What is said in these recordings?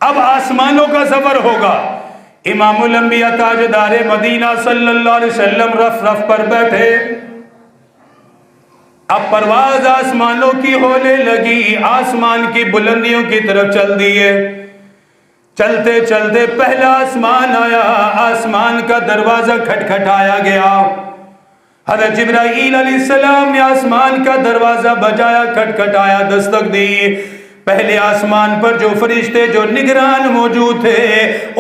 اب آسمانوں کا سفر ہوگا. امام الانبیاء تاجدار مدینہ صلی اللہ علیہ وسلم رف رف پر بیٹھے. اب پرواز آسمانوں کی ہونے لگی، آسمان کی بلندیوں کی طرف چل دیے. چلتے چلتے پہلا آسمان آیا، آسمان کا دروازہ کھٹکھٹایا گیا. حضرت جبرائیل علیہ السلام نے آسمان کا دروازہ بجایا، کھٹکھٹایا، دستک دی. پہلے آسمان پر جو فرشتے جو نگران موجود تھے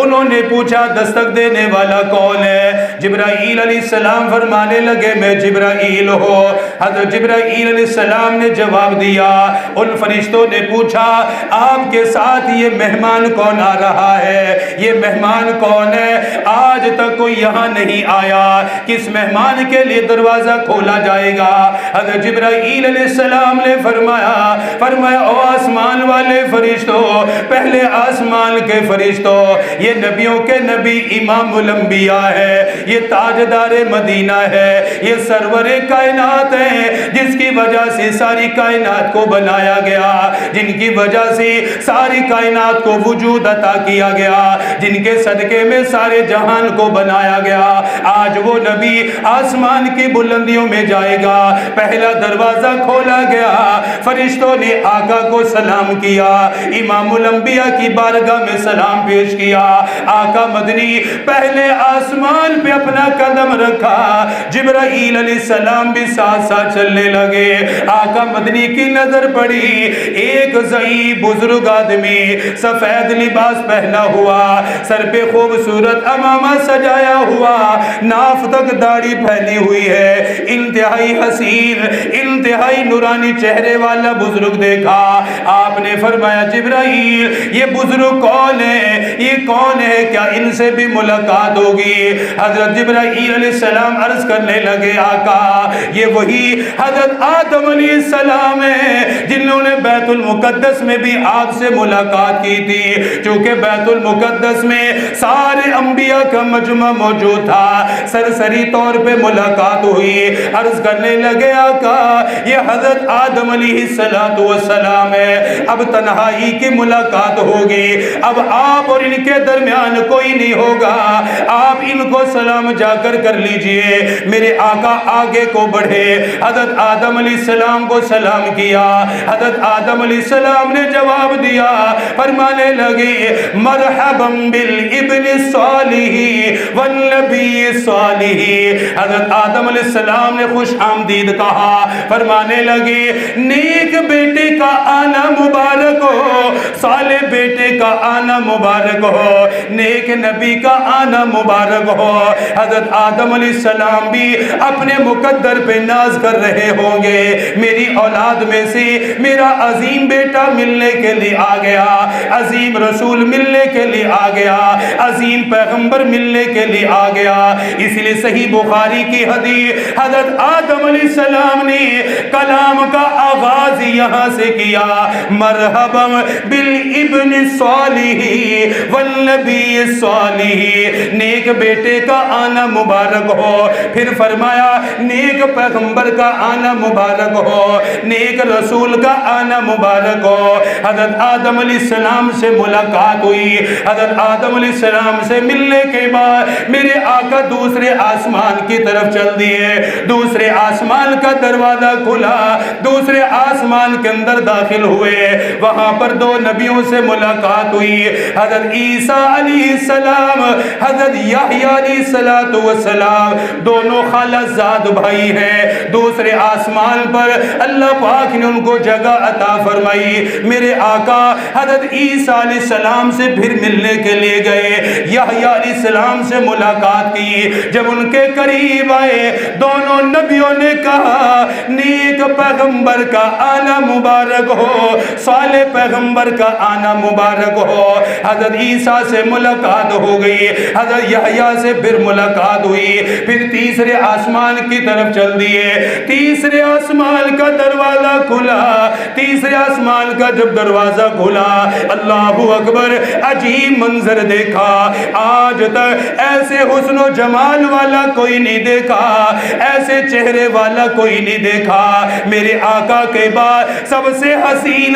انہوں نے پوچھا دستک دینے والا کون ہے؟ جبرائیل علیہ السلام فرمانے لگے میں جبرائیل ہوں. حضرت جبرائیل علیہ السلام نے جواب دیا. ان فرشتوں نے پوچھا آپ کے ساتھ یہ مہمان کون آ رہا ہے؟ یہ مہمان کون ہے؟ آج تک کوئی یہاں نہیں آیا، کس مہمان کے لیے دروازہ کھولا جائے گا؟ حضرت جبرائیل علیہ السلام نے فرمایا او آسمان والے فرشتوں، پہلے آسمان کے فرشتوں، یہ نبیوں کے نبی امام الانبیاء ہے، یہ تاجدار مدینہ ہے، یہ سرور کائنات ہے جس کی وجہ سے ساری کائنات کو بنایا گیا، جن کی وجہ سے ساری کائنات کو وجود عطا کیا گیا، جن کے صدقے میں سارے جہان کو بنایا گیا. آج وہ نبی آسمان کی بلندیوں میں جائے گا. پہلا دروازہ کھولا گیا، فرشتوں نے آقا کو سلام کیا، امام الانبیاء کی بارگاہ میں سلام پیش کیا. آقا مدنی پہلے آسمان پہ اپنا قدم رکھا، جبرائیل علیہ السلام بھی ساتھ ساتھ چلنے لگے. آقا مدنی کی نظر پڑی، ایک ضعیف بزرگ آدمی سفید لباس پہنا ہوا، سر پہ خوبصورت عمامہ سجایا ہوا، ناف تک داڑھی پھیلی ہوئی ہے، انتہائی حسین انتہائی نورانی چہرے والا بزرگ دیکھا. آپ نے فرمایا جبرائیل یہ بزرگ کون ہے؟ یہ کون ہے؟ کیا ان سے بھی ملاقات ہوگی؟ حضرت جبرائیل علیہ السلام عرض کرنے لگے آقا یہ وہی حضرت آدم علیہ السلام ہے جنہوں نے بیت المقدس میں بھی آپ سے ملاقات کی تھی. چونکہ بیت المقدس میں سارے انبیاء کا مجمع موجود تھا، سرسری طور پہ ملاقات ہوئی. عرض کرنے لگے آقا یہ حضرت آدم علیہ السلام ہے. اب تنہائی کی ملاقات ہوگی، اب آپ اور ان کے درمیان کوئی نہیں ہوگا، آپ ان کو سلام جا کر لیجئے. میرے آقا آگے کو بڑھے، حضرت آدم علیہ السلام کو سلام کیا. حضرت آدم علیہ السلام نے جواب دیا، فرمانے لگے مرحبا بالابن الصالح والنبی الصالح. حضرت آدم علیہ السلام نے خوش آمدید کہا، فرمانے لگے نیک بیٹے کا آنا مبارک ہو، صالح بیٹے کا آنا مبارک ہو، نیک نبی کا آنا مبارک ہو. حضرت آدم علیہ السلام بھی اپنے مقدر پہ ناز کر رہے ہوں گے، میری اولاد میں سے میرا عظیم بیٹا ملنے کے لیے آ گیا، عظیم رسول ملنے کے لیے آ گیا، عظیم پیغمبر ملنے کے لیے آ گیا. اس لیے صحیح بخاری کی حدیث حضرت آدم علیہ السلام نے کلام کا آغاز یہاں سے کیا، مرحبا بالابن الصالح والنبی الصالح، نیک بیٹے کا آنا مبارک ہو. پھر فرمایا نیک پیغمبر کا آنا مبارک ہو، نیک رسول کا آنا مبارک ہو. حضرت آدم علیہ السلام سے ملاقات ہوئی. حضرت آدم علیہ السلام سے ملنے کے بعد میرے آقا دوسرے آسمان کی طرف چل دیے. دوسرے آسمان کا دروازہ کھلا، دوسرے آسمان کے اندر داخل ہوئے. وہاں پر دو نبیوں سے ملاقات ہوئی، حضرت عیسیٰ علیہ السلام، حضرت یحییٰ علیہ السلام، دونوں خالہ زاد بھائی ہیں. دوسرے آسمان پر اللہ پاک نے ان کو جگہ عطا فرمائی. میرے آقا حضرت عیسیٰ علیہ السلام سے پھر ملنے کے لیے گئے، یحییٰ علیہ السلام سے ملاقات کی. جب ان کے قریب آئے دونوں نبیوں نے کہا نیک پیغمبر کا آنا مبارک ہو، صالح پیغمبر کا آنا مبارک ہو. حضرت عیسیٰ سے ملاقات ہو گئی، حضرت یحییٰ سے پھر ملاقات ہوئی. پھر تیسرے آسمان کی طرف چل دیے. تیسرے آسمان کا دروازہ کھلا. تیسرے آسمان کا جب دروازہ کھلا اللہ اکبر، عجیب منظر دیکھا. آج تک ایسے حسن و جمال والا کوئی نہیں دیکھا، ایسے چہرے والا کوئی نہیں دیکھا. میرے آقا کے بعد سب سے حسین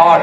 8,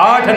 8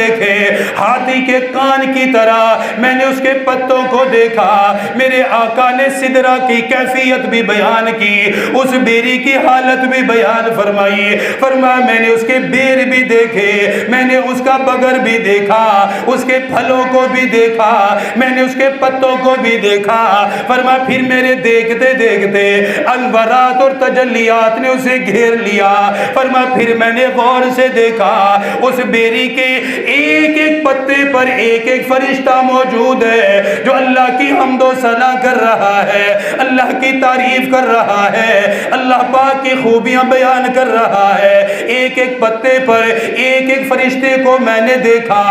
دیکھے ہاتھی کے کان کی طرح میں نے اس کے پتوں کو دیکھا۔ میرے آقا نے سدرہ کی کیفیت بھی بیان کی، اس بیری کی حالت بھی بیان فرمائی۔ فرمایا میں نے اس کے بیر بھی دیکھے، میں نے اس کا بگر بھی دیکھا، اس کے پھلوں کو بھی دیکھا، میں نے اس کے پتوں کو بھی دیکھا۔ فرمایا پھر میرے دیکھتے دیکھتے انوارات اور تجلیات نے اسے گھیر لیا۔ فرمایا پھر میں نے غور سے دیکھا اس بیری کے ایک ایک پتے پر ایک ایک فرشتہ موجود ہے جو اللہ کی حمد و ثنا کر رہا ہے، اللہ کی تعریف کر رہا ہے، اللہ پاک کی خوبیاں بیان کر رہا ہے۔ ایک ایک پتے پر ایک ایک فرشتے کو میں نے دیکھا۔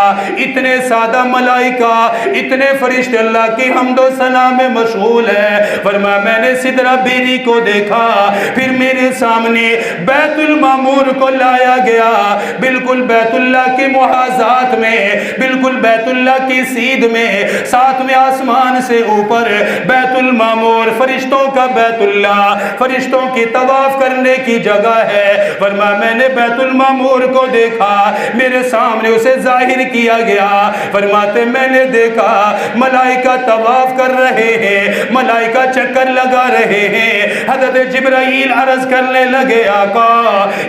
اتنے سادہ ملائکہ، اتنے فرشتے اللہ کی حمد و ثنا میں مشغول ہیں۔ فرمایا میں نے سدرہ بیری کو دیکھا، پھر میرے سامنے بیت المعمور کو لایا گیا، بالکل بیت اللہ کے محاذات میں، بالکل بیت اللہ کی سیدھ میں، ساتویں آسمان سے اوپر بیت المعمور، فرشتوں کا بیت اللہ، فرشتوں کی طواف کرنے کی جگہ ہے۔ فرمایا میں نے بیت المعمور کو دیکھا، میرے سامنے اسے ظاہر کیا گیا۔ فرماتے میں نے دیکھا ملائکہ طواف کر رہے ہیں، ملائکہ چکر لگا رہے ہیں۔ حضرت جبرائیل عرض کرنے لگے آقا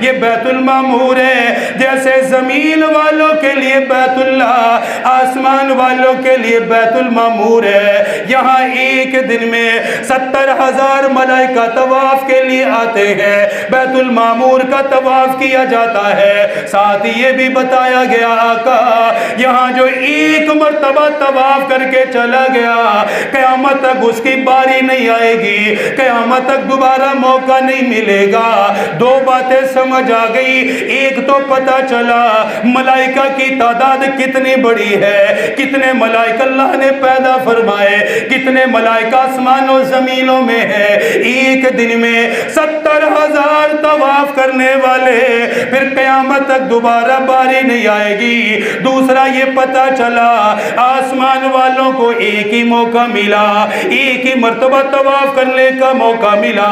یہ بیت المعمور ہے جیسے زمین والوں کے لیے بیت اللہ، آسمان والوں کے لیے بیت المعمور ہے۔ یہاں ایک دن میں 70,000 ملائکہ طواف کے لیے آتے ہیں، بیت المعمور کا طواف کیا جاتا ہے۔ ساتھ یہ بھی بتایا گیا آقا یہاں جو ایک مرتبہ طواف کر کے چلا گیا قیامت تک اس کی باری نہیں آئے گی، قیامت تک دوبارہ موقع نہیں ملے گا۔ دو باتیں سمجھ آ گئی، ایک تو پتہ چلا ملائکہ کی تعداد کتنی بڑی ہے، کتنے ملائکہ اللہ نے پیدا فرمائے، کتنے ملائکہ آسمان و زمینوں میں ہے۔ ایک دن میں 70,000 طواف کرنے والے، پھر قیامت تک دوبارہ باری نہیں آئے گی۔ دوسرا یہ پتہ چلا آسمان والوں کو ایک ہی موقع ملا، ایک ہی مرتبہ طواف کرنے کا موقع ملا۔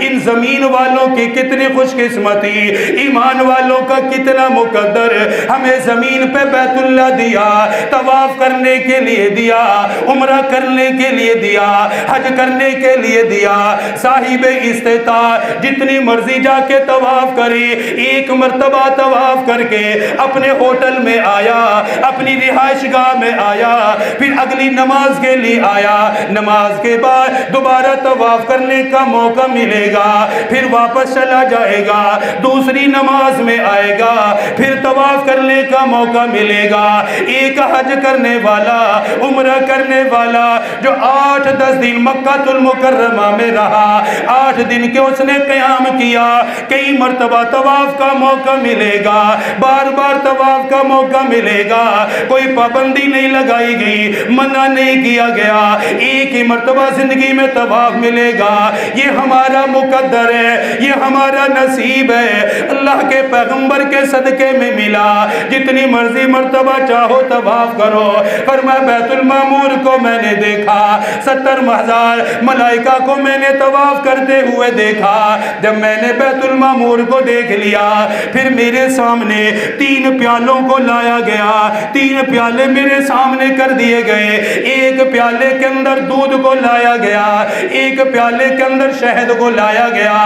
ان زمین والوں کی کتنی خوش قسمتی، ایمان والوں کا کتنا مقدر، ہمیں زمین پہ بیت اللہ دیا، طواف کرنے کے لیے دیا، عمرہ کرنے کے لیے دیا، حج کرنے کے لیے دیا۔ صاحب استطاعت جتنی مرضی جا کے طواف کرے، ایک مرتبہ طواف کر کے اپنے ہوٹل میں آیا، اپنی رہائش گاہ میں آیا، پھر اگلی نماز کے لیے آیا، نماز کے بعد دوبارہ طواف کرنے کا موقع ملے گا، پھر واپس چلا جائے گا، دوسری نماز میں آئے گا، پھر طواف کرنے کا موقع ملے گا۔ ایک حج کرنے والا، عمرہ کرنے والا جو 8-10 دن مکہ المکرمہ میں رہا، 8 دن کے اس نے قیام کیا، کئی مرتبہ طواف کا موقع ملے گا، بار بار طواف کا موقع ملے گا، کوئی پابندی نہیں لگائی گئی، منع نہیں کیا گیا، ایک ہی مرتبہ زندگی میں طواف ملے گا۔ یہ ہمارا مقدر ہے، یہ ہمارا نصیب ہے، اللہ کے پیغمبر کے صدقے میں ملا۔ جتنی مرضی مرتبہ چاہو طواف کرو۔ فرمایا بیت المعمور کو میں نے دیکھا، 70,000 ملائکہ کو میں نے طواف کرتے ہوئے دیکھا۔ جب میں نے بیت المعمور کو دیکھ لیا، پھر میرے سامنے 3 پیالوں کو لایا گیا، 3 پیالے میرے سامنے کر دیے گئے، ایک پیالے کے اندر دودھ کو لایا گیا، ایک پیالے کے اندر شہد کو لایا گیا،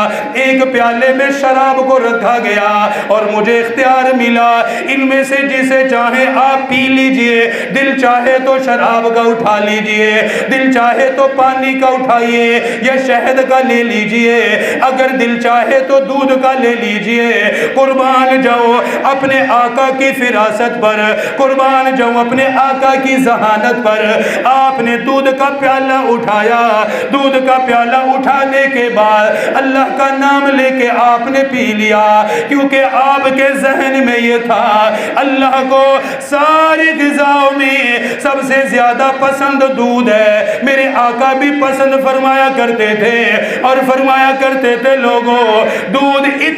ایک پیالے میں شراب کو رکھا گیا، اور مجھے اختیار ملا ان میں سے جسے چاہے آپ پی لیجئے، دل چاہے تو شراب کا اٹھا لیجئے، دل چاہے تو پانی کا اٹھائیے یا شہد کا لے لیجئے، اگر دل چاہے تو دودھ کا لے لیجئے۔ قربان جاؤ اپنے آقا کی فراست پر، قربان جاؤ اپنے آقا کی ذہانت پر۔ آپ نے دودھ کا پیالہ اٹھایا، دودھ کا پیالہ اٹھانے کے بعد اللہ کا نام لے کے آپ نے پی لیا، کیونکہ آپ کے ذہن میں یہ تھا اللہ کو ساری غذاؤں میں سب سے زیادہ پسند دودھ ہے۔ میرے آقا بھی پسند فرمایا کرتے تھے، اور فرمایا کرتے تھے لوگوں دودھ